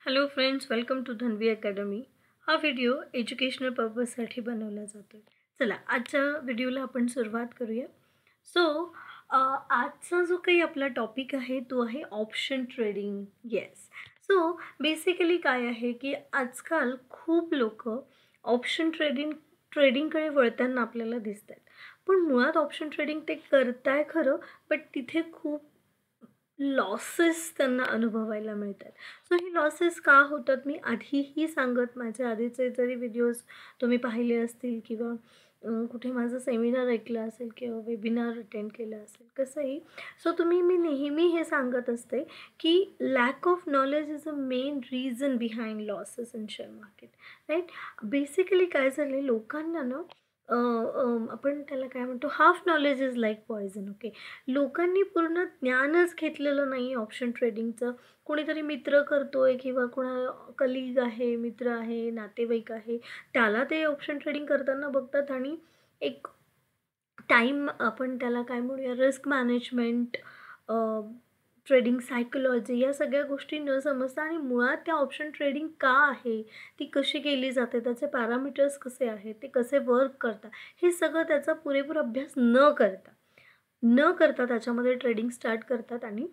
Hello friends, welcome to Dhanvi academy. हा video educational पर्पजसाठी बनवला जातो आहे. चला आजच्या व्हिडिओला आपण सुरुवात करूया. सो आजचा जो काही आपला टॉपिक आहे तो आहे option trading. Yes. So basically काय आहे की आजकाल खूप लोक ट्रेडिंगकडे वळताना आपल्याला दिसत आहेत. पण मुळात ऑप्शन ट्रेडिंग ते करताय खरं, बट तिथे खूप लॉसेस त्यांना अनुभवायला मिळतात. सो ही लॉसेस का होतात मी आधीही सांगत, माझ्या आधीचे जरी व्हिडिओज तुम्ही पाहिले असतील किंवा कुठे माझं सेमिनार ऐकलं असेल किंवा वेबिनार अटेंड केलं असेल कसंही. सो मी नेहमी हे सांगत असते की lack of knowledge is a main reason behind losses in share market. Right. Basically काय झालं आहे लोकांना ना, आपण त्याला काय म्हणतो, half knowledge is like poison. Okay. लोकांनी पूर्ण ज्ञानच घेतलेलं नाही ऑप्शन ट्रेडिंगचं. कोणीतरी मित्र करतोय किंवा कोणा कलीग आहे, मित्र आहे, नातेवाईक आहे, त्याला ते ऑप्शन ट्रेडिंग करताना बघतात आणि एक टाईम, आपण त्याला काय म्हणूया, रिस्क मॅनेजमेंट, ट्रेडिंग सायकोलॉजी, या सगळ्या गोष्टी न समजता आणि मुळात त्या ऑप्शन ट्रेडिंग का आहे, ती कशी केली जाते, त्याचे पॅरामीटर्स कसे आहेत, ते कसे वर्क करतात, हे सगळं त्याचा पुरेपूर अभ्यास न करता त्याच्यामध्ये ट्रेडिंग स्टार्ट करतात आणि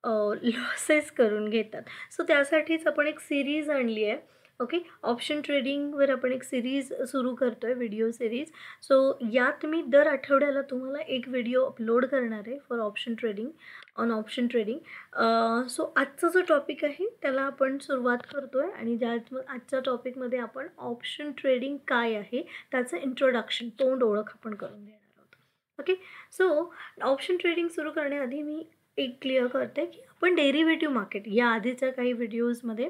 लॉसेस करून घेतात. सो त्यासाठीच आपण एक सिरीज आणली आहे. ओके. ऑप्शन ट्रेडिंगवर आपण एक सिरीज सुरू करतो आहे, व्हिडिओ सिरीज. सो यात मी दर आठवड्याला तुम्हाला एक व्हिडिओ अपलोड करणार आहे for option trading, on option trading. So आजचा जो टॉपिक आहे त्याला आपण सुरुवात करतो आहे आणि आजच्या टॉपिकमध्ये आपण ऑप्शन ट्रेडिंग काय आहे त्याचं इंट्रोडक्शन, तोंड ओळख आपण करून देणार आहोत. ओके. सो ऑप्शन ट्रेडिंग सुरू करण्याआधी मी एक क्लिअर करते की आपण डेरिव्हेटिव्ह मार्केट या आधीच्या काही व्हिडिओजमध्ये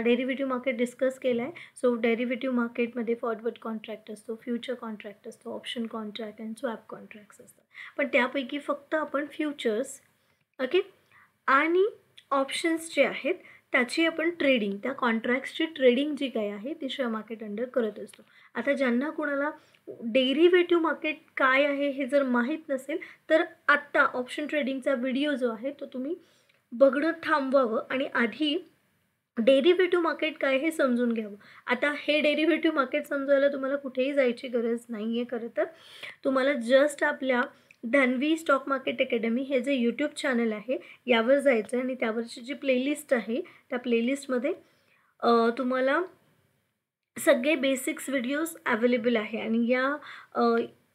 डेरिव्हेटिव्ह मार्केट डिस्कस केलं आहे. सो डेरिव्हेटिव्ह मार्केटमध्ये फॉरवर्ड कॉन्ट्रॅक्ट असतो, फ्युचर कॉन्ट्रॅक्ट असतो, option contract and swap contracts असतात. पण त्यापैकी फक्त आपण फ्युचर्स, ओके, आणि ऑप्शन्स जे आहेत त्याची आपण ट्रेडिंग, त्या कॉन्ट्रॅक्ट्सची ट्रेडिंग जी काही आहे ती शेअर मार्केट अंडर करत असतो. आता ज्यांना कोणाला डेरिव्हेटिव्ह मार्केट काय आहे हे जर माहीत नसेल तर आत्ता ऑप्शन ट्रेडिंगचा व्हिडिओ जो आहे तो तुम्ही बघणं थांबवावं आणि आधी डेरिव्हेटिव्ह मार्केट काय हे समजून घ्यावं. आता हे डेरिव्हेटिव्ह मार्केट समजायला तुम्हाला कुठेही जायची गरज नाही आहे. खरं तर तुम्हाला जस्ट आपल्या धन्वी स्टॉक मार्केट अकॅडमी हे जे यूट्यूब चॅनल आहे यावर जायचं आहे आणि त्यावरची जी प्लेलिस्ट आहे त्या प्लेलिस्टमध्ये तुम्हाला सगळे बेसिक्स व्हिडिओज अवेलेबल आहे आणि या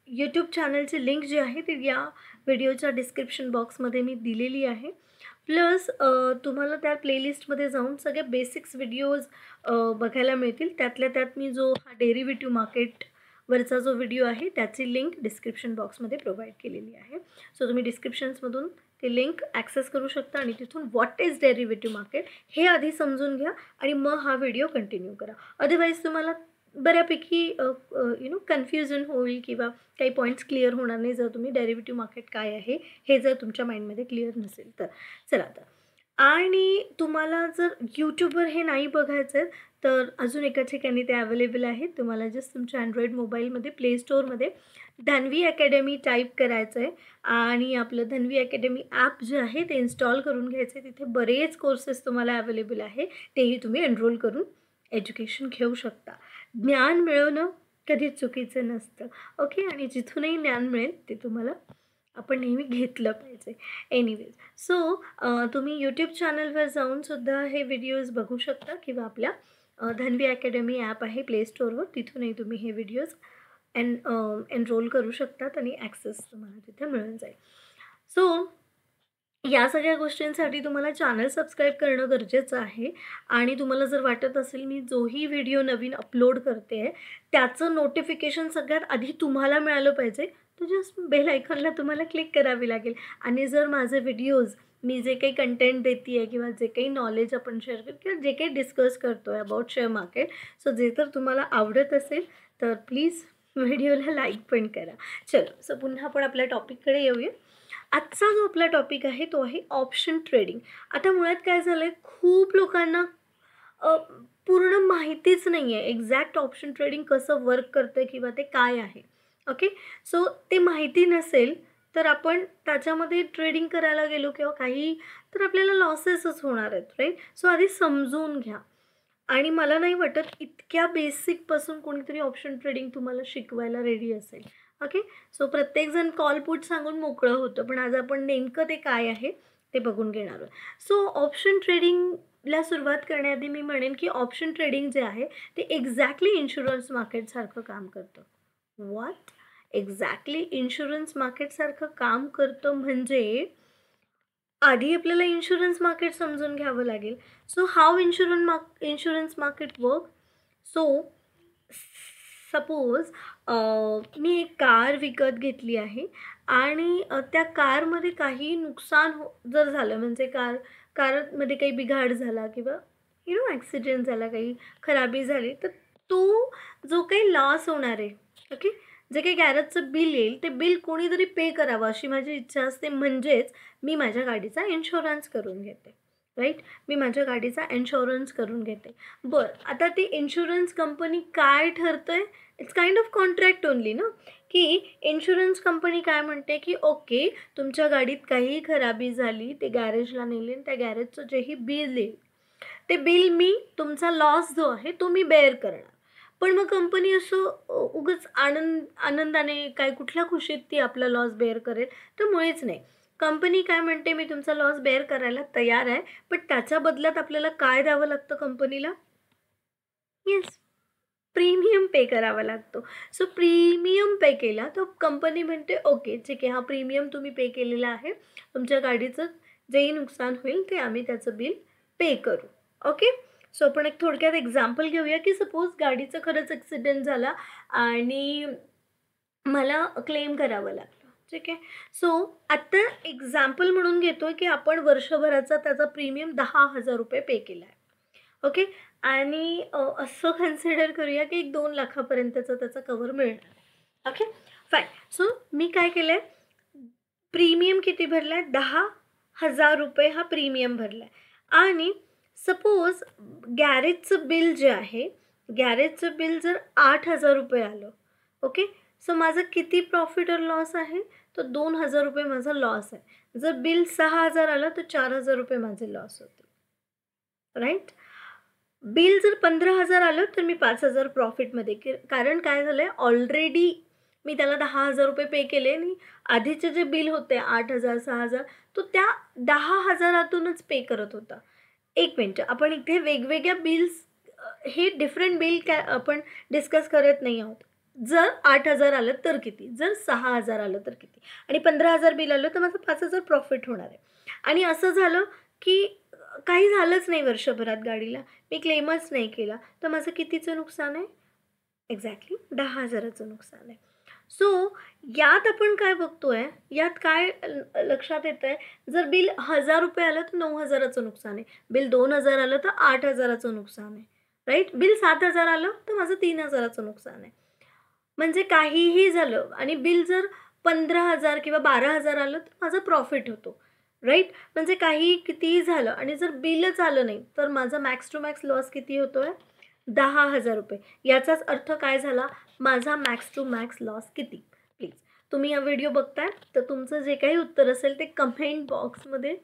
यूट्यूब चॅनलची लिंक जी आहे ती या व्हिडिओच्या डिस्क्रिप्शन बॉक्समध्ये मी दिलेली आहे. प्लस तुम्हाला त्या प्लेलिस्टमध्ये जाऊन सगळे बेसिक्स व्हिडिओज बघायला मिळतील. त्यातल्या त्यात मी जो हा डेरिव्हेटिव्ह मार्केटवरचा जो व्हिडिओ आहे त्याची लिंक डिस्क्रिप्शन बॉक्समध्ये प्रोव्हाइड केलेली आहे. सो तुम्ही डिस्क्रिप्शन्समधून ते लिंक ॲक्सेस करू शकता आणि तिथून व्हॉट इज डेरिव्हेटिव्ह मार्केट हे आधी समजून घ्या आणि मग हा व्हिडिओ कंटिन्यू करा. अदरवाईज तुम्हाला बऱ्यापैकी कन्फ्युजन होईल किंवा काही पॉईंट्स क्लिअर होणार नाही जर तुम्ही डेरिव्हेटिव्ह मार्केट काय आहे हे जर तुमच्या माइंडमध्ये क्लिअर नसेल तर. चला तर, आणि तुम्हाला जर यूट्यूबवर हे नाही बघायचं आहे तर अजून एका ठिकाणी ते अवेलेबल आहे. तुम्हाला जस्ट तुमच्या अँड्रॉईड मोबाईलमध्ये प्ले स्टोअरमध्ये धन्वी अकॅडमी टाईप करायचं आहे आणि आपलं धन्वी अकॅडमी ॲप जे आहे ते इन्स्टॉल करून घ्यायचं आहे. तिथे बरेच कोर्सेस तुम्हाला अवेलेबल आहे, तेही तुम्ही एनरोल करून एज्युकेशन घेऊ शकता. ज्ञान मिळवणं कधीच चुकीचं नसतं. ओके. आणि जिथूनही ज्ञान मिळेल ते तुम्हाला आपण नेहमी घेतलं पाहिजे. एनिवेज, सो तुम्ही यूट्यूब चॅनलवर जाऊनसुद्धा हे व्हिडिओज बघू शकता किंवा आपल्या धन्वी अकॅडमी ॲप आहे प्ले स्टोअरवर, तिथूनही तुम्ही हे व्हिडिओज एनरोल करू शकतात आणि ॲक्सेस तुम्हाला तिथे मिळून जाईल. सो या सगळ्या गोष्टींसाठी तुम्हाला चॅनल सबस्क्राईब करणं गरजेचं आहे आणि तुम्हाला जर वाटत असेल मी जोही व्हिडिओ नवीन अपलोड करते आहे त्याचं नोटिफिकेशन सगळ्यात आधी तुम्हाला मिळालं पाहिजे तर जस्ट बेल आयकॉनला तुम्हाला क्लिक करावी लागेल. आणि जर माझे व्हिडिओज, मी जे काही कंटेंट देते आहे किंवा जे काही नॉलेज आपण शेअर करतो किंवा जे काही डिस्कस करतो आहे अबाउट शेअर मार्केट, सो जे तर तुम्हाला आवडत असेल तर प्लीज व्हिडिओला लाईक पण करा. चलो, सो पुन्हा आपण आपल्या टॉपिककडे येऊया. आजचा जो आपला टॉपिक आहे तो आहे ऑप्शन ट्रेडिंग. आता मुळात काय झालं आहे, खूप लोकांना पूर्ण माहितीच नाही आहे एक्झॅक्ट ऑप्शन ट्रेडिंग कसं वर्क करतं किंवा ते काय आहे. ओके. सो ते माहिती नसेल तर आपण त्याच्यामध्ये ट्रेडिंग करायला गेलो किंवा काही, तर आपल्याला लॉसेसच होणार आहेत, राईट? सो आधी समजून घ्या. आणि मला नाही वाटत इतक्या बेसिकपासून कोणीतरी ऑप्शन ट्रेडिंग तुम्हाला शिकवायला रेडी असेल. ओके. सो प्रत्येकजण कॉल पुट सांगून मोकळं होतं, पण आज आपण नेमकं ते काय आहे ते बघून घेणार आहोत. सो ऑप्शन ट्रेडिंगला सुरुवात करण्याआधी मी म्हणेन की ऑप्शन ट्रेडिंग जे आहे ते एक्झॅक्टली इन्शुरन्स मार्केटसारखं काम करतं. व्हॉट? एक्झॅक्टली इन्शुरन्स मार्केटसारखं काम करतं म्हणजे आधी आपल्याला इन्शुरन्स मार्केट समजून घ्यावं लागेल. So how insurance market work? So suppose मी एक कार विकत घेतली आहे आणि त्या कारमध्ये काही नुकसान जर झालं, म्हणजे कारमध्ये काही बिघाड झाला किंवा ॲक्सिडेंट झाला, काही खराबी झाली, तर तो जो काही लॉस होणार आहे, ओके, जे काही गॅरेजचं बिल येईल ते बिल कोणीतरी पे करावं अशी माझी इच्छा असते. म्हणजेच मी माझ्या गाडीचा इन्शुरन्स करून घेते, राईट? मी माझ्या गाडीचा इन्शुरन्स करून घेते. बरं, आता ती इन्शुरन्स कंपनी काय ठरतं आहे? It's kind of contract only ना, की इन्शुरन्स कंपनी काय म्हणते की ओके, तुमच्या गाडीत काहीही खराबी झाली, ते गॅरेजला नेली आणि त्या गॅरेजचं जेही बिल येईल ते बिल मी, तुमचा लॉस जो आहे तो मी बेअर करणार. पण मग कंपनी असं उगाच आनंदाने काय, कुठल्या खुशीत ती आपला लॉस बेअर करेल? तर मुळीच नाही. कंपनी काय म्हणते, मी तुमचा लॉस बेअर करायला तयार आहे, पण त्याच्या बदल्यात आपल्याला काय द्यावं लागतं कंपनीला? येस, प्रीमियम पे करावा लागतो. सो प्रीमियम पे केला तर कंपनी म्हणते ओके ठीक आहे, हा प्रीमियम तुम्ही पे केलेला आहे, तुमच्या गाडीचं जेही नुकसान होईल ते आम्ही त्याचं बिल पे करू. ओके. सो आपण एक थोडक्यात एक्झाम्पल घेऊया की सपोज गाडीचा खरंच ॲक्सिडेंट झाला आणि मला क्लेम करावं लागलं, ठीक आहे. सो आत्ता एक्झाम्पल म्हणून घेतो आहे की आपण वर्षभराचा त्याचा प्रीमियम ₹10,000 पे केला आहे. ओके. आणि असं कन्सिडर करूया की 2 लाखापर्यंतचा त्याचा कव्हर मिळणार. Okay, fine. सो मी काय केलं आहे, प्रीमियम किती भरला आहे? ₹10,000 हा प्रीमियम भरला आहे. आणि सपोज गॅरेजचं बिल जे आहे, गॅरेजचं बिल जर ₹8,000 आलं, ओके. सो माझं किती प्रॉफिट और लॉस आहे? तर ₹2,000 माझा लॉस आहे. जर बिल 6,000 आलं तर ₹4,000 माझे लॉस होते, राईट? बिल जर 15,000 आलं तर मी 5,000 प्रॉफिटमध्ये, कारण काय झालं आहे, ऑलरेडी मी त्याला ₹10,000 पे केले आणि आधीचे जे बिल होते 8,000 6,000 तो त्या 10,000तूनच पे करत होता. एक मिनटं, आपण इथे वेगवेगळ्या बिल्स, हे डिफरंट बिल काय आपण डिस्कस करत नाही आहोत. जर 8,000 आलं तर किती, जर 6,000 आलं तर किती, आणि 15,000 बिल आलं तर माझं 5,000 प्रॉफिट होणार आहे. आणि असं झालं की काही झालंच नाही वर्षभरात गाडीला, मी क्लेमच नाही केला, तर माझं कितीचं नुकसान आहे? एक्झॅक्टली 10,000चं नुकसान आहे. सो यात आपण काय बघतोय, यात काय लक्षात येतं आहे, जर बिल ₹1,000 आलं तर 9,000चं नुकसान आहे, बिल 2,000 आलं तर 8,000चं नुकसान आहे, राईट? बिल 7,000 आलं तर माझं 3,000चं नुकसान आहे. म्हणजे काहीही झालं आणि बिल जर 15,000 किंवा 12,000 आलं तर माझा प्रॉफिट होतो, राईट? म्हणजे काही कितीही झालं आणि जर बिलच आलं नाही तर माझा मॅक्स टू मॅक्स लॉस किती होतो आहे? ₹10,000. याचाच अर्थ काय झाला, माझा मॅक्स टू मॅक्स लॉस किती? प्लीज तुम्ही हा व्हिडिओ बघताय तर तुमचं जे काही उत्तर असेल ते कमेंट बॉक्समध्ये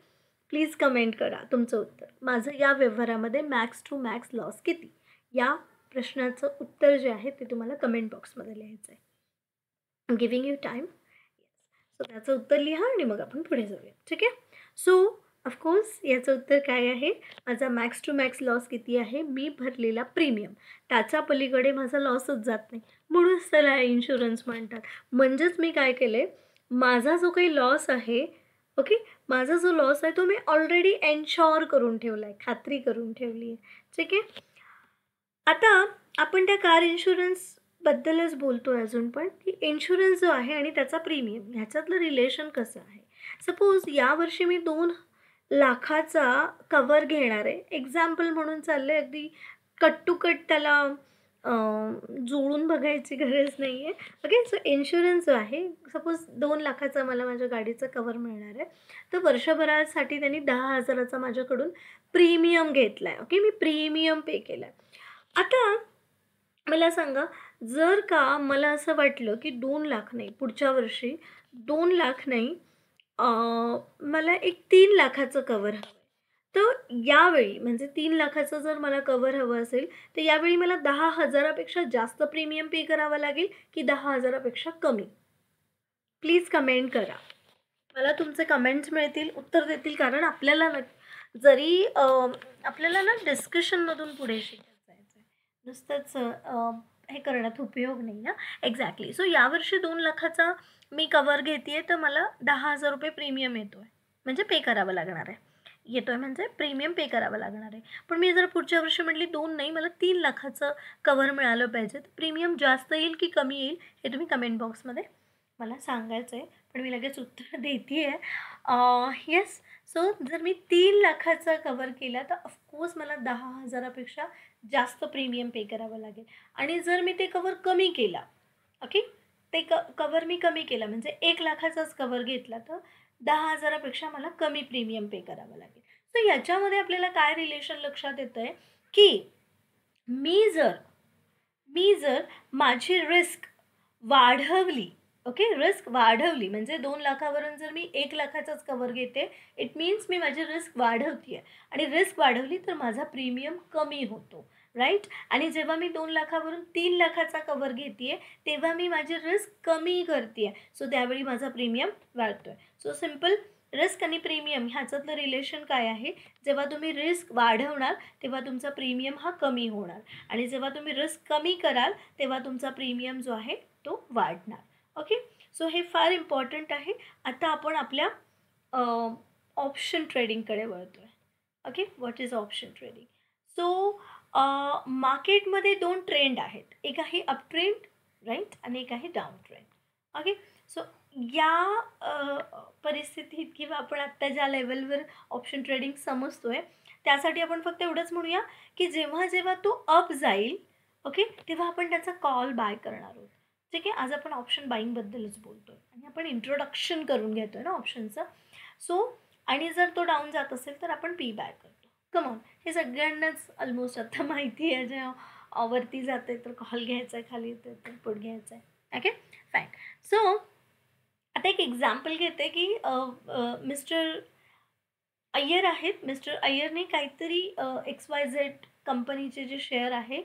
प्लीज कमेंट करा तुमचं उत्तर. माझं या व्यवहारामध्ये मॅक्स टू मॅक्स लॉस किती? या प्रश्नाचं उत्तर जे आहे ते तुम्हाला कमेंट बॉक्समध्ये लिहायचं आहे. I am giving you time. So त्याचं उत्तर लिहा आणि मग आपण पुढे जाऊया, ठीक आहे. सो ऑफकोर्स याचं उत्तर काय आहे, माझा मॅक्स टू मॅक्स लॉस किती आहे? मी भरलेला प्रीमियम, त्याच्या पलीकडे माझा लॉसच जात नाही, म्हणूनच त्याला इन्शुरन्स म्हणतात. म्हणजेच मी काय केलं आहे, माझा जो काही लॉस आहे, ओके, माझा जो लॉस आहे तो मी ऑलरेडी एन्शॉर करून ठेवला आहे, खात्री करून ठेवली आहे, ठीक आहे. आता आपण त्या कार इन्शुरन्सबद्दलच बोलतो आहे अजून पण, की इन्शुरन्स जो आहे आणि त्याचा प्रीमियम ह्याच्यातलं रिलेशन कसं आहे. सपोज यावर्षी मी 2 लाखाचा कवर घेणार आहे, एक्झाम्पल म्हणून चाललं आहे, अगदी कट टू कट त्याला जुळून बघायची गरज नाही आहे. ओके. सो इन्शुरन्स जो आहे, सपोज 2 लाखाचा मला माझ्या गाडीचं कवर मिळणार आहे, तर वर्षभरासाठी त्यांनी 10,000चा माझ्याकडून प्रीमियम घेतला आहे. ओके, मी प्रीमियम पे केला आहे. आता मला सांगा, जर का मला असं वाटलं की 2 लाख नाही, पुढच्या वर्षी 2 लाख नाही, मला एक 3 लाखाचं कवर हवं आहे. तर यावेळी म्हणजे 3 लाखाचं जर मला कवर हवं असेल, तर यावेळी मला 10,000पेक्षा जास्त प्रीमियम पे करावं लागेल की 10,000पेक्षा कमी? प्लीज कमेंट करा. मला तुमचे कमेंट्स मिळतील, उत्तर देतील, कारण आपल्याला ना जरी आपल्याला ना डिस्कशनमधून पुढे शिकत जायचं आहे. नुसतंच हे करण्यात उपयोग नाही ना. एक्झॅक्टली. सो यावर्षी 2 लाखाचा मी कवर घेते आहे, तर मला 10,000 रुपये प्रीमियम येतो आहे, म्हणजे पे करावं लागणार आहे. येतो आहे म्हणजे प्रीमियम पे करावं लागणार आहे. पण मी जर पुढच्या वर्षी म्हटली 2 नाही, मला 3 लाखाचं कवर मिळालं पाहिजे, तर प्रीमियम जास्त येईल की कमी येईल हे तुम्ही कमेंट बॉक्समध्ये मला सांगायचं आहे. पण मी लगेच उत्तर देते आहे. येस. सो जर मी 3 लाखाचा कवर केला, तर ऑफकोर्स मला 10,000पेक्षा जास्त प्रीमियम पे करावं लागेल. आणि जर मी ते कवर कमी केला, ओके, ते कवर मी कमी केला म्हणजे 1 लाखाचाच कवर घेतला, तर 10,000पेक्षा मला कमी प्रीमियम पे करावं लागेल. सो याच्यामध्ये आपल्याला काय रिलेशन लक्षात येतं आहे की मी जर मी जर माझी रिस्क वाढवली, ओके, रिस्क वाढवली म्हणजे 2 लाखावरून जर मी 1 लाखाचाच कवर घेते, इट मीन्स मी माझी रिस्क वाढवते आहे. आणि रिस्क वाढवली तर माझा प्रीमियम कमी होतो, राईट. आणि जेव्हा मी 2 लाखावरून 3 लाखाचा कवर घेते आहे, तेव्हा मी माझी रिस्क कमी करते आहे. सो त्यावेळी माझा प्रीमियम वाढतो आहे. सो सिम्पल, रिस्क आणि प्रीमियम ह्याच्यातलं रिलेशन काय आहे? जेव्हा तुम्ही रिस्क वाढवणार तेव्हा तुमचा प्रीमियम हा कमी होणार, आणि जेव्हा तुम्ही रिस्क कमी कराल तेव्हा तुमचा प्रीमियम जो आहे तो वाढणार. ओके. सो हे फार इम्पॉर्टंट आहे. आता आपण आपल्या ऑप्शन ट्रेडिंगकडे वळतो आहे. Okay, what is option trading? So मार्केटमध्ये 2 ट्रेंड आहेत. एक आहे अप ट्रेंड, राईट, आणि एक आहे डाऊन ट्रेंड. ओके. सो या परिस्थितीत किंवा आपण आत्ता ज्या लेवलवर ऑप्शन ट्रेडिंग समजतो आहे, त्यासाठी आपण फक्त एवढंच म्हणूया की जेव्हा जेव्हा तो अप जाईल, ओके, तेव्हा आपण त्याचा कॉल बाय करणार आहोत. ठीक आहे. आज आपण ऑप्शन बाईंगबद्दलच बोलतो आहे आणि आपण इंट्रोडक्शन करून घेतो आहे ना ऑप्शनचं. सो आणि जर तो डाऊन जात असेल तर आपण पी बाय करतो. कमॉन, हे सगळ्यांनाच ऑलमोस्ट आता माहिती आहे. जे वरती जाते तर कॉल घ्यायचा आहे, खाली येते तर पुट घ्यायचा आहे. Okay, fine. सो आता एक एक्झाम्पल घेते की मिस्टर अय्यर आहेत. मिस्टर अय्यरने काहीतरी XYZ कंपनीचे जे शेअर आहे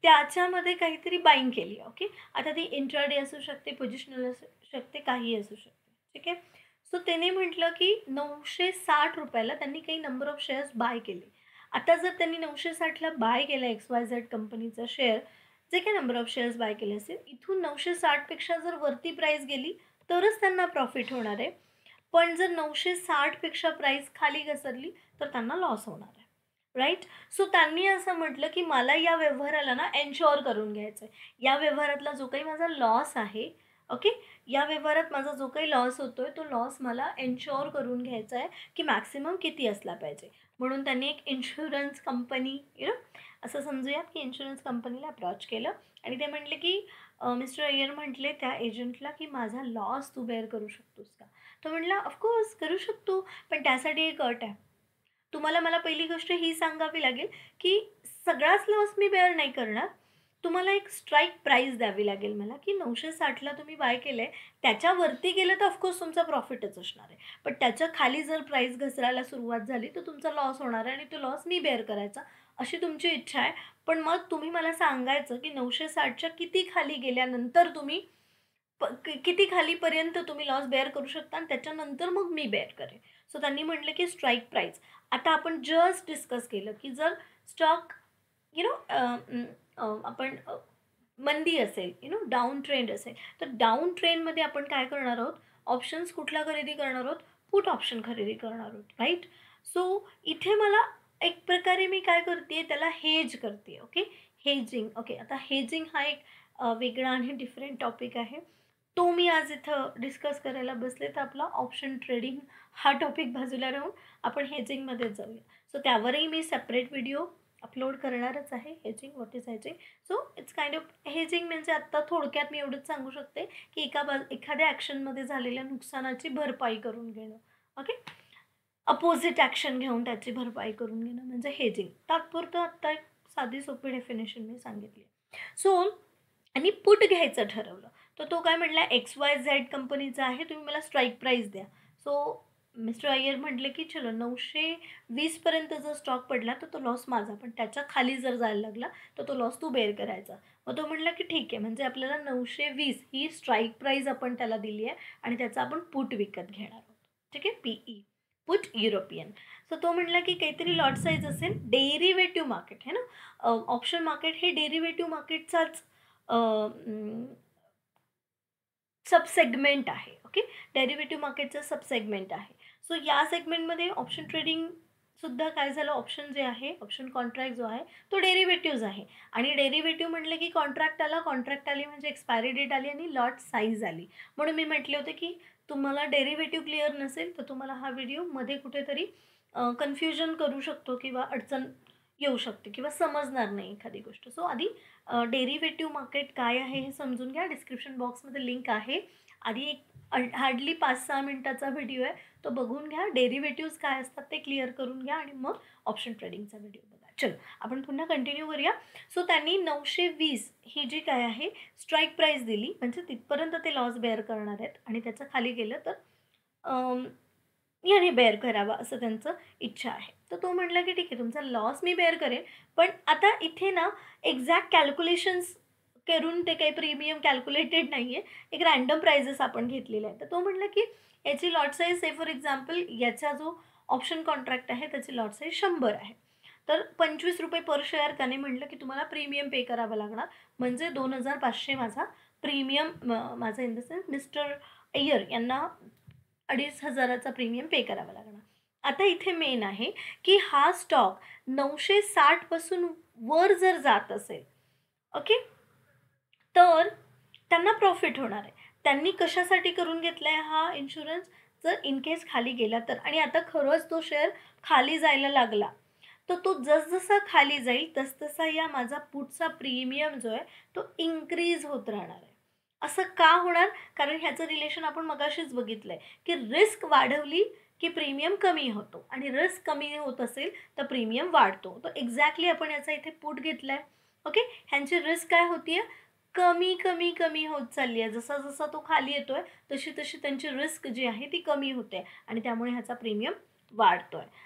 त्याच्यामध्ये काहीतरी बाईंग केली. ओके. आता ती इंट्राडे असू शकते, पोझिशनल असू शकते, काहीही असू शकते. ठीक आहे. सो त्याने म्हटलं की 960 रुपयाला त्यांनी काही नंबर ऑफ शेअर्स बाय केले. आता जर त्यांनी 960ला बाय केला XYZ कंपनीचा शेअर, जे काही नंबर ऑफ शेअर्स बाय केले असेल, इथून 960पेक्षा जर वरती प्राईस गेली तरच त्यांना प्रॉफिट होणार आहे. पण जर 960पेक्षा प्राईस खाली घसरली तर त्यांना लॉस होणार आहे, राईट. सो त्यांनी असं म्हटलं की मला या व्यवहाराला ना एन्श्योर करून घ्यायचं आहे. या व्यवहारातला जो काही माझा लॉस आहे, ओके, या व्यवहारात माझा जो काही लॉस होतो आहे तो लॉस मला एन्श्योर करून घ्यायचा आहे की मॅक्सिमम किती असला पाहिजे. म्हणून त्यांनी एक इन्शुरन्स कंपनी, असं समजूयात की इन्शुरन्स कंपनीला अप्रॉच केलं आणि ते म्हटले की मिस्टर अय्यर म्हटले त्या एजंटला की माझा लॉस तू बेअर करू शकतोस का? तो म्हटला ऑफकोर्स करू शकतो, पण त्यासाठी एक अट आहे. तुम्हाला मला पहिली गोष्ट ही सांगावी लागेल की सगळाच लॉस मी बेअर नाही करणार. तुम्हाला एक स्ट्राईक प्राईस द्यावी लागेल मला की 960ला तुम्ही बाय केलं आहे, त्याच्यावरती गेलं तर ऑफकोर्स तुमचा प्रॉफिटच असणार आहे. पण त्याच्या खाली जर प्राईस घसरायला सुरुवात झाली तर तुमचा लॉस होणार आहे आणि तो लॉस मी बेअर करायचा, अशी तुमची इच्छा आहे. पण मग तुम्ही मला सांगायचं की 960च्या किती खाली गेल्यानंतर तुम्ही किती खालीपर्यंत तुम्ही लॉस बेअर करू शकता आणि त्याच्यानंतर मग मी बेअर करेन. सो त्यांनी म्हटलं की स्ट्राईक प्राईस. आता आपण जस्ट डिस्कस केलं की जर स्टॉक आपण मंदी असेल, डाऊन ट्रेंड असेल, तर डाऊन ट्रेंडमध्ये आपण काय करणार आहोत? ऑप्शन्स कुठला खरेदी करणार आहोत? पुट ऑप्शन खरेदी करणार आहोत, राईट. सो इथे मला एक प्रकारे मी काय करते, त्याला हेज करते. Okay, hedging. ओके, आता हेजिंग हा एक वेगळा आणि डिफरंट टॉपिक आहे. तो मी आज इथं डिस्कस करायला बसले, तर आपला ऑप्शन ट्रेडिंग हा टॉपिक बाजूला राहून आपण हेजिंगमध्ये जाऊया. सो त्यावरही मी सेपरेट व्हिडिओ अपलोड करणारच आहे. Hedging, what is hedging? So it's kind of hedging म्हणजे आत्ता थोडक्यात मी एवढंच सांगू शकते की एखाद्या ॲक्शनमध्ये झालेल्या नुकसानाची भरपाई करून घेणं. ओके, अपोजिट ॲक्शन घेऊन त्याची भरपाई करून घेणं म्हणजे हेजिंग. तात्पुरतं आत्ता एक साधी सोपी डेफिनेशन मी सांगितली. सो आणि पुट घ्यायचं ठरवलं. तर तो काय म्हटला, XYZ कंपनीचा आहे, तुम्ही मला स्ट्राईक प्राईस द्या. सो मिस्टर अय्यर म्हटले की चलो 920 पर्यंत जर स्टॉक पडला तर तो लॉस माझा, पण त्याच्या खाली जर जायला लागला तर तो लॉस तू बेअर करायचा. मग तो म्हटला की ठीक आहे, म्हणजे आपल्याला 920 ही स्ट्राईक प्राईस आपण त्याला दिली आहे आणि त्याचा आपण पुट विकत घेणार आहोत. ठीक आहे, PE, पुट युरोपियन. सो तो म्हटला की काहीतरी लॉट साईज असेल, डेरिव्हेटिव्ह मार्केट आहे ना, ऑप्शन मार्केट हे डेरिव्हेटिव्ह मार्केटचाच सबसेगमेंट आहे. ओके, डेरिव्हेटिव्ह मार्केटचं सबसेगमेंट आहे. सो या सेगमेंटमध्ये ऑप्शन ट्रेडिंग सुद्धा काय झालं, ऑप्शन जे आहे, ऑप्शन कॉन्ट्रॅक्ट जो आहे तो डेरिव्हेटिव्ज आहे. आणि डेरिव्हेटिव्ह म्हटलं की कॉन्ट्रॅक्ट आली म्हणजे एक्सपायरी डेट आली आणि लॉट साईज आली. म्हणून मी म्हटले होते की तुम्हाला डेरिव्हेटिव्ह क्लिअर नसेल तर तुम्हाला हा व्हिडिओ मध्ये कुठेतरी कन्फ्युजन करू शकतो किंवा अडचण येऊ शकते किंवा समजणार नाही एखादी गोष्ट. सो आधी डेरिव्हेटिव्ह मार्केट काय आहे हे समजून घ्या. डिस्क्रिप्शन बॉक्समध्ये लिंक आहे. आधी एक हार्डली 5-6 मिनिटाचा व्हिडिओ आहे, तो बघून घ्या. डेरिव्हेटिव्ज काय असतात ते क्लिअर करून घ्या आणि मग ऑप्शन ट्रेडिंगचा व्हिडिओ बघा. चलो आपण पुन्हा कंटिन्यू करूया. सो त्यांनी 920 ही जी काय आहे स्ट्राईक प्राईस दिली, म्हणजे तिथपर्यंत ते लॉस बेअर करणार आहेत आणि त्याचं खाली गेलं तर याने बेअर करावा असं त्यांचं इच्छा आहे. तर तो म्हटला की ठीक आहे, तुमचा लॉस मी बेअर करेन, पण आता इथे ना एक्झॅक्ट कॅल्क्युलेशन्स करून ते काही प्रीमियम कॅल्क्युलेटेड नाही आहे, एक रँडम प्राइजेस आपण घेतलेले आहे. तर तो म्हटला की याची lot size say for example याचा जो ऑप्शन कॉन्ट्रॅक्ट आहे त्याची लॉट साईज 100 आहे. तर 25 रुपये पर शेअर त्याने म्हटलं की तुम्हाला प्रीमियम पे करावं लागणार, म्हणजे 2500 माझा प्रीमियम, माझा in the sense mister Iyer यांना 2500चा प्रीमियम पे करावा लागणार. आता इथे मेन आहे की हा स्टॉक 960 पासून वर जर जात असेल, ओके, तर त्यांना प्रॉफिट होणार आहे. त्यांनी कशासाठी करून घेतला आहे हा इन्शुरन्स, जर इन केस खाली गेला तर. आणि आता खरंच तो शेअर खाली जायला लागला तर तो जसजसा खाली जाईल तसतसा या माझा पुढचा प्रीमियम जो आहे तो इन्क्रीज होत राहणार आहे. असं का होणार, कारण ह्याचं रिलेशन आपण मगाशीच बघितलं आहे की रिस्क वाढवली की प्रीमियम कमी होतो आणि रिस्क कमी होत असेल तर प्रीमियम वाढतो. तर एक्झॅक्टली आपण याचा इथे पुट घेतला आहे. ओके, ह्यांची रिस्क काय होती आहे, कमी कमी कमी होत चालली आहे. जसा जसा तो खाली येतो आहे तशी तशी त्यांची रिस्क जी आहे ती कमी होते आणि त्यामुळे ह्याचा प्रीमियम वाढतो आहे.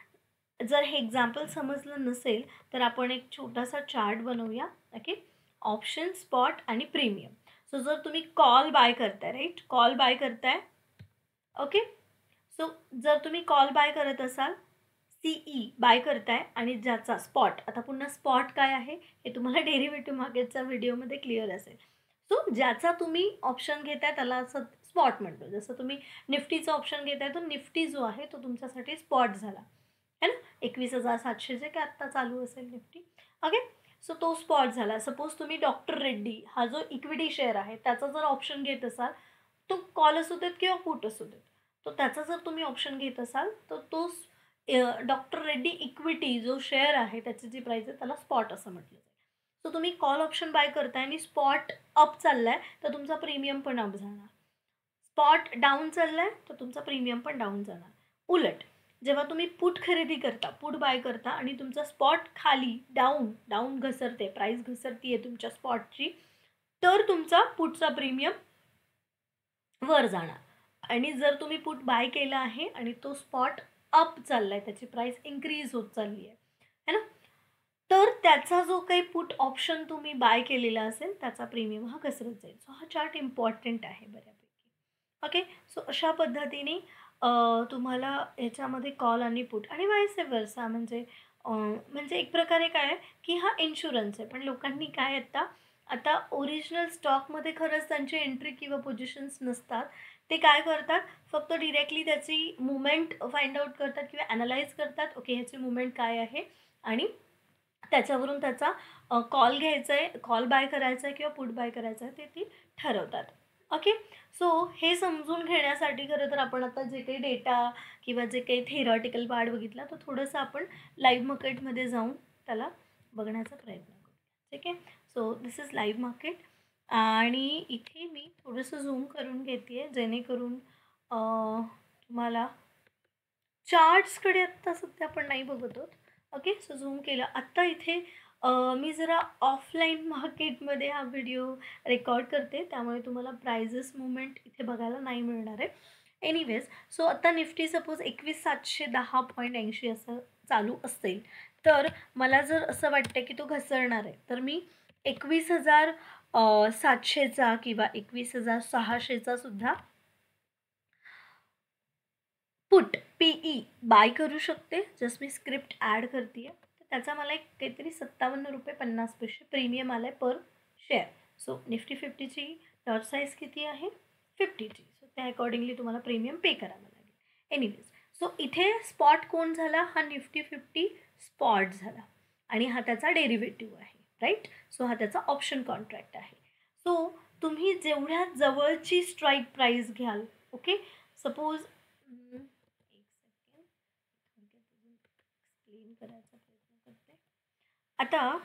जर हे एक्झाम्पल समजलं नसेल तर आपण एक छोटासा चार्ट बनवूया. ओके, ऑप्शन, स्पॉट आणि प्रीमियम. सो जर तुम्ही कॉल बाय करताय, राईट, कॉल बाय करताय, ओके, सो जर तुम्ही कॉल बाय करत असाल, CE बाय करताय आणि ज्याचा स्पॉट, आता पुन्हा स्पॉट काय आहे हे तुम्हाला डेरिव्हेटिव्ह मार्केटच्या व्हिडिओमध्ये क्लिअर असेल. सो ज्याचा तुम्ही ऑप्शन घेताय त्याला असं स्पॉट म्हणतो. जसं तुम्ही निफ्टीचा ऑप्शन घेताय तर निफ्टी जो आहे तो तुमच्यासाठी स्पॉट झाला है ना, 21,700 जे काय आत्ता चालू असेल निफ्टी. ओके, सो तो स्पॉट झाला. सपोज तुम्ही डॉक्टर रेड्डी हा जो इक्विटी शेअर आहे त्याचा जर ऑप्शन घेत असाल, तो कॉल असू देत किंवा पुट असू देत, तो त्याचा जर तुम्ही ऑप्शन घेत असाल तर तो डॉक्टर रेड्डी इक्विटी जो शेअर आहे त्याची जी प्राईस आहे त्याला स्पॉट असं म्हटलं जाईल. सो तुम्ही कॉल ऑप्शन बाय करताय आणि स्पॉट अप चाललाय तर तुमचा प्रीमियम पण अप जाणार, स्पॉट डाऊन चाललाय तर तुमचा प्रीमियम पण डाऊन जाणार. उलट जेव्हा तुम्ही पुट खरेदी करता, पुट बाय करता आणि तुमचा स्पॉट खाली डाऊन डाऊन घसरते, प्राईस घसरती आहे तुमच्या स्पॉटची, तर तुमचा पुटचा प्रीमियम वर जाणार. आणि जर तुम्ही पुट बाय केला आहे आणि तो स्पॉट अप चालला आहे, त्याची प्राईस इन्क्रीज होत चालली आहे है ना, तर त्याचा जो काही पुट ऑप्शन तुम्ही बाय केलेला असेल त्याचा प्रीमियम हा घसरत जाईल. सो हा चार्ट इम्पॉर्टंट आहे बऱ्यापैकी. ओके, सो अशा पद्धतीने तुम्हाला याच्यामध्ये कॉल आणि पुट आणि वाईस वर्सा, म्हणजे एक प्रकारे काय आहे की हा इन्शुरन्स आहे, पण लोकांनी काय आता आता ओरिजिनल स्टॉकमध्ये खरंच त्यांची एंट्री किंवा पोझिशन्स नसतात. ते काय करतात, फक्त डिरेक्टली त्याची मुवमेंट फाइंड आउट करतात किंवा ॲनालाइज करतात. ओके, ह्याची मुवमेंट काय आहे आणि त्याच्यावरून त्याचा कॉल घ्यायचा आहे, कॉल बाय करायचा आहे किंवा पुट बाय करायचं आहे ते ती ठरवतात. ओके, सो हे समजून घेण्यासाठी खरं तर आपण आता जे काही डेटा किंवा जे काही थेरॉटिकल पार्ट बघितला तो थोडंसं आपण लाईव्ह मार्केटमध्ये जाऊन त्याला बघण्याचा प्रयत्न करूया. ठीक आहे, so this is live market आणि इथे मी थोडंसं झूम करून घेते आहे जेणेकरून तुम्हाला चार्ट्सकडे आत्ता सध्या आपण नाही बघत आहोत. ओके, सो झूम केलं. आत्ता इथे मी जरा ऑफलाईन मार्केटमध्ये हा व्हिडिओ रेकॉर्ड करते, त्यामुळे तुम्हाला प्राइजेस मुवमेंट इथे बघायला नाही मिळणार आहे. एनिवेज, सो आता निफ्टी सपोज 21,710.80 असं चालू असेल, तर मला जर असं वाटतं की तो घसरणार आहे, तर मी 21,700चा किंवा 21,600चा सुद्धा पुट पीई बाय करू शकते. जस्ट मी स्क्रिप्ट ॲड करते आहे, तर त्याचा मला एक काहीतरी ₹57.50 प्रीमियम आला आहे पर शेअर. सो निफ्टी 50ची लॉट साईज किती आहे? 50ची. सो त्या अकॉर्डिंगली तुम्हाला प्रीमियम पे करावं लागेल. एनिवेज, सो इथे स्पॉट कोण झाला? हा निफ्टी 50 स्पॉट झाला आणि हा त्याचा डेरिव्हेटिव्ह आहे, राईट. सो हा त्याचा ऑप्शन कॉन्ट्रॅक्ट आहे. सो तुम्ही जेवढ्या जवळची स्ट्राईक प्राईस घ्याल, ओके, सपोज एक्सप्लेन करायचा प्रयत्न करते. आता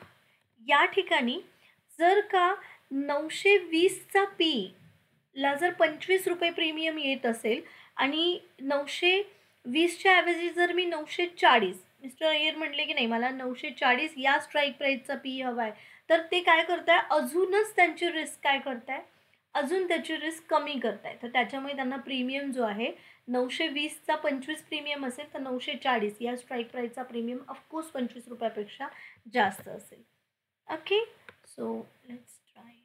या ठिकाणी जर का 920चा पी ला जर 25 रुपये प्रीमियम येत असेल आणि 920च्या ऐवजी जर मी 940, मिस्टर अय्यर म्हटले की नाही मला 940 या स्ट्राईक प्राईसचा पी हवा आहे, तर ते काय करताय, अजूनच त्यांची रिस्क काय करताय, अजून त्याची रिस्क कमी करताय. तर त्याच्यामुळे त्यांना प्रीमियम जो आहे 920चा 25 प्रीमियम असेल, तर 940 या स्ट्राईक प्राईसचा प्रीमियम ऑफकोर्स 25 रुपयापेक्षा जास्त असेल. Okay, so let's try it.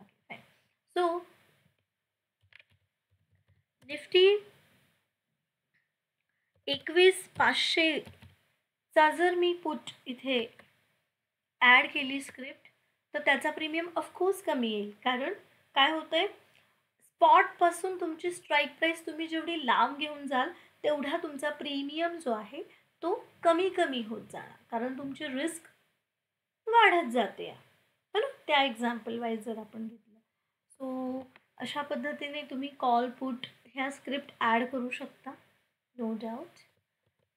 Okay, fine. So Nifty 21,500चा जर मी पुट इथे ॲड केली स्क्रिप्ट, तर त्याचा प्रीमियम ऑफकोर्स कमी येईल. कारण काय होतं आहे, स्पॉटपासून तुमची स्ट्राईक प्राईस तुम्ही जेवढी लांब घेऊन जाल, तेवढा तुमचा प्रीमियम जो आहे तो कमी कमी होत जाणार, कारण तुमची रिस्क वाढत जाते. है ना, त्या एक्झाम्पल वाईज जर आपण घेतलं. सो अशा पद्धतीने तुम्ही कॉल पुट ह्या स्क्रिप्ट ॲड करू शकता, नो डाऊट.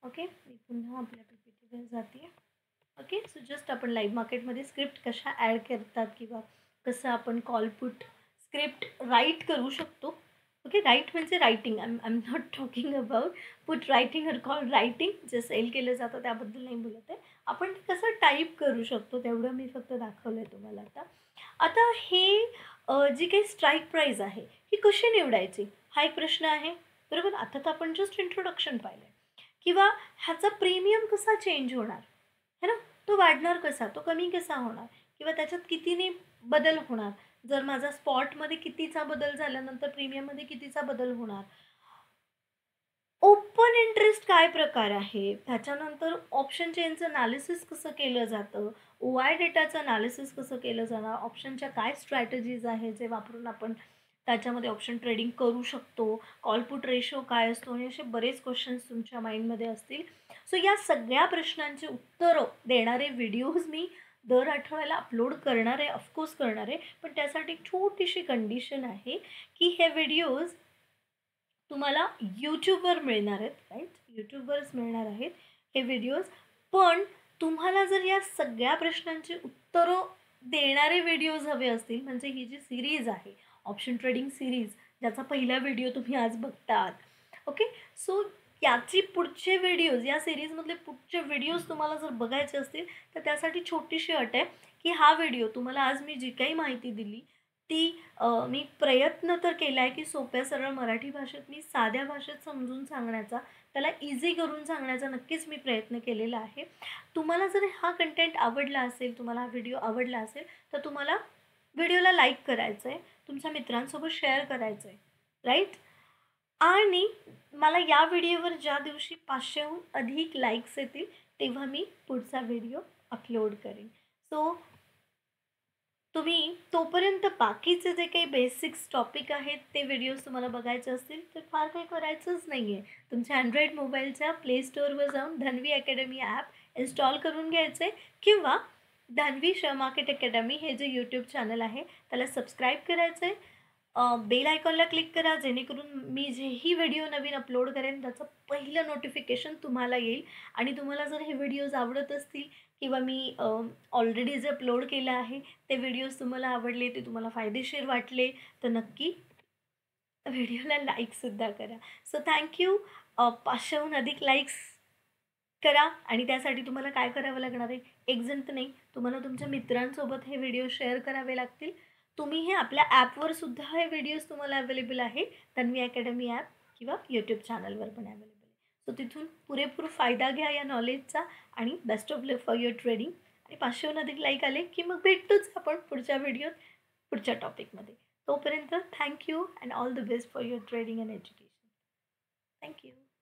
ओके, मी पुन्हा आपल्या PPTवर जाते. ओके, सो जस्ट आपण लाईव्ह मार्केटमध्ये स्क्रिप्ट कशा ॲड करतात किंवा कसं आपण कॉल पुट स्क्रिप्ट राईट करू शकतो. ओके, राईट म्हणजे writing, I am not talking about put writing और कॉल रायटिंग, जे सेल केलं जातं त्याबद्दल नाही बोलत आहे. आपण कसं टाईप करू शकतो तेवढं मी फक्त दाखवलं आहे तुम्हाला. आता हे जी काही स्ट्राईक प्राईज आहे ही कशी निवडायची, हा एक प्रश्न आहे, बरोबर. आता तर आपण जस्ट इंट्रोडक्शन पाहिलं आहे. किंवा ह्याचा प्रीमियम कसा चेंज होणार, है ना, तो वाढणार कसा, तो कमी कसा होणार, किंवा त्याच्यात कितीने बदल होणार, जर माझा स्पॉटमध्ये कितीचा बदल झाल्यानंतर प्रीमियममध्ये कितीचा बदल होणार, ओपन इंटरेस्ट काय प्रकार आहे, त्याच्यानंतर ऑप्शन चेनचं ॲनालिसिस कसं केलं जातं, OI डेटाचं ॲनालिसिस कसं केलं जाणार, ऑप्शनच्या काय स्ट्रॅटेजीज आहे जे वापरून आपण त्याच्यामध्ये ऑप्शन ट्रेडिंग करू शकतो, कॉल पुट रेशो काय असतो, हे असे बरेच क्वेश्चन्स तुमच्या माइंडमध्ये असतील. सो या सगळ्या प्रश्नांची उत्तरं देणारे व्हिडिओज मी दर आठवड्याला अपलोड करणार आहे, ऑफकोर्स करणार आहे. पण त्यासाठी एक छोटीशी कंडिशन आहे की हे व्हिडिओज तुम्हाला यूट्यूबवर मिळणार आहेत, राईट, यूट्यूबवरच मिळणार आहेत हे व्हिडिओज. पण तुम्हाला जर या सगळ्या प्रश्नांची उत्तरं देणारे व्हिडिओज हवे असतील, म्हणजे ही जी सिरीज आहे ऑप्शन ट्रेडिंग सिरीज, ज्याचा पहिला व्हिडिओ तुम्ही आज बघतात, ओके, सो याची पुढचे व्हिडिओज, या सिरीजमधले पुढचे व्हिडिओज तुम्हाला जर बघायचे असतील, तर त्यासाठी छोटीशी अट आहे की हा व्हिडिओ तुम्हाला आज मी जी काही माहिती दिली ती मी प्रयत्न तर केला आहे की सोप्या सरळ मराठी भाषेत मी साध्या भाषेत समजून सांगण्याचा, त्याला इझी करून सांगण्याचा नक्कीच मी प्रयत्न केलेला आहे. तुम्हाला जर हा कंटेंट आवडला असेल, तुम्हाला हा व्हिडिओ आवडला असेल, तर तुम्हाला व्हिडिओला लाईक करायचं आहे, तुमच्या मित्रांसोबत शेअर करायचं आहे, राईट. आणि मला या व्हिडिओवर ज्या दिवशी 500हून अधिक लाईक्स येतील तेव्हा मी पुढचा व्हिडिओ अपलोड करेन. सो तुम्ही तोपर्यंत बाकीचे जे काही बेसिक्स टॉपिक आहेत ते व्हिडिओज तुम्हाला बघायचे असतील तर फार काही करायचंच नाही आहे. तुमच्या अँड्रॉईड मोबाईलच्या प्ले स्टोअरवर जाऊन धन्वी अकॅडमी ॲप इन्स्टॉल करून घ्यायचं आहे किंवा धन्वी शेअर मार्केट अकॅडमी हे जे यूट्यूब चॅनल आहे त्याला सबस्क्राईब करायचं आहे. बेल आयकॉनला क्लिक करा, जेणेकरून मी जेही व्हिडिओ नवीन अपलोड करेन त्याचं पहिलं नोटिफिकेशन तुम्हाला येईल. आणि तुम्हाला जर हे व्हिडिओज आवडत असतील किंवा मी ऑलरेडी जे अपलोड केलं आहे ते व्हिडिओज तुम्हाला आवडले, ते तुम्हाला फायदेशीर वाटले, तर नक्की व्हिडिओला लाईकसुद्धा करा. So thank you. 500हून अधिक लाईक्स करा आणि त्यासाठी तुम्हाला काय करावं लागणार आहे, एक जण तर नाही, तुम्हाला तुमच्या मित्रांसोबत हे व्हिडिओ शेअर करावे लागतील. तुम्ही हे आपल्या ॲपवर सुद्धा हे व्हिडिओज तुम्हाला अवेलेबल आहे, तन्वी अकॅडमी ॲप किंवा यूट्यूब चॅनलवर पण अवेलेबल आहे. सो तिथून पुरेपूर फायदा घ्या या नॉलेजचा आणि best of luck for your trading. आणि 500हून अधिक लाईक आले की मग भेटतोच आपण पुढच्या व्हिडिओत पुढच्या टॉपिकमध्ये. तोपर्यंत thank you and all the best for your trading and education. Thank you.